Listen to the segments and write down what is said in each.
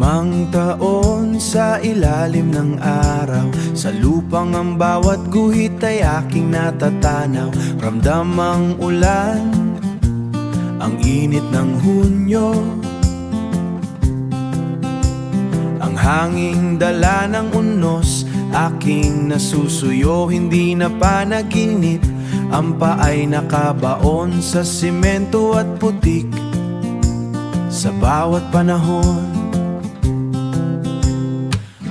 5 taon sa ilalim ng araw, sa lupang ang bawat guhit ay aking natatanaw. Ramdam ang ulan, ang init ng Hunyo, ang hanging dala ng unos, aking nasusuyo, hindi na panaginip. Ang paay nakabaon sa simento at putik sa bawat panahon.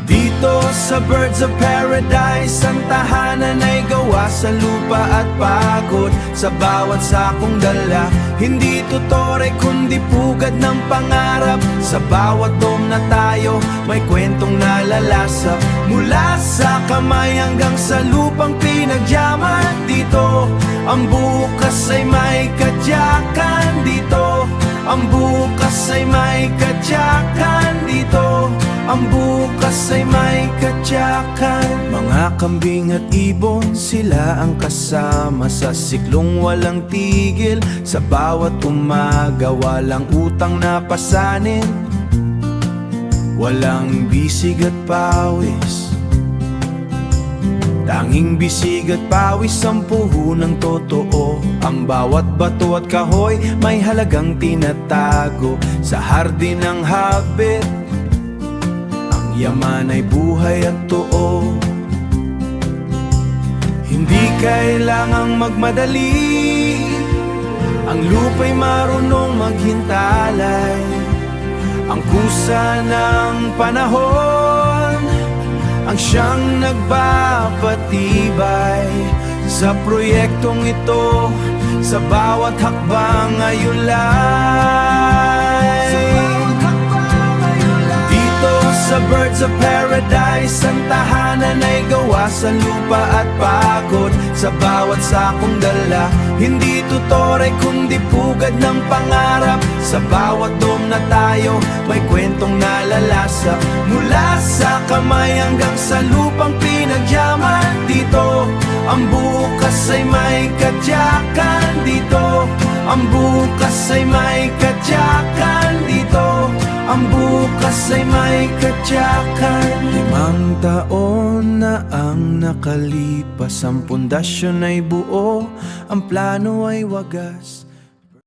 Dito sa Birds of Paradise, ang tahanan ay gawa sa lupa at pagod. Sa bawat sakong dala, hindi tutore kundi pugad ng pangarap. Sa bawat dom na tayo, may kwentong nalalasap. Mula sa kamay hanggang sa lupang pinagyaman. Dito, ang bukas ay may kadyakan. Dito, ang bukas ay may kadyakan. Dito, ang bukas ay may kadyakan. Mga kambing at ibon, sila ang kasama sa siklong walang tigil. Sa bawat umaga, walang utang na pasanin, walang bisig at pawis. Tanging bisig at pawis ang puhunang totoo. Ang bawat bato at kahoy may halagang tinatago. Sa hardin ng habit, ang yaman ay buhay at too. Hindi kailangang magmadali, ang lupa'y marunong maghintalay. Ang kusa ng panahon ang siyang nagpapatibay sa proyektong ito. Sa bawat hakbang ay ulay. Dito sa Birds of Paradise, ang tahanan ay gawa sa lupa at pagod. Sa bawat sakong dala, hindi tutore kundi pugad ng pangarap. Sa bawat dom na tayo, may kwentong nalalasap. Mula sa kamay hanggang sa lupang pinagyaman. Dito, ang bukas ay may kadyakan. Dito, ang bukas ay may kadyakan. Dito, ang bukas ay may kadyakan. 5 taon na ang nakalipas, ang pundasyon ay buo, ang plano ay wagas.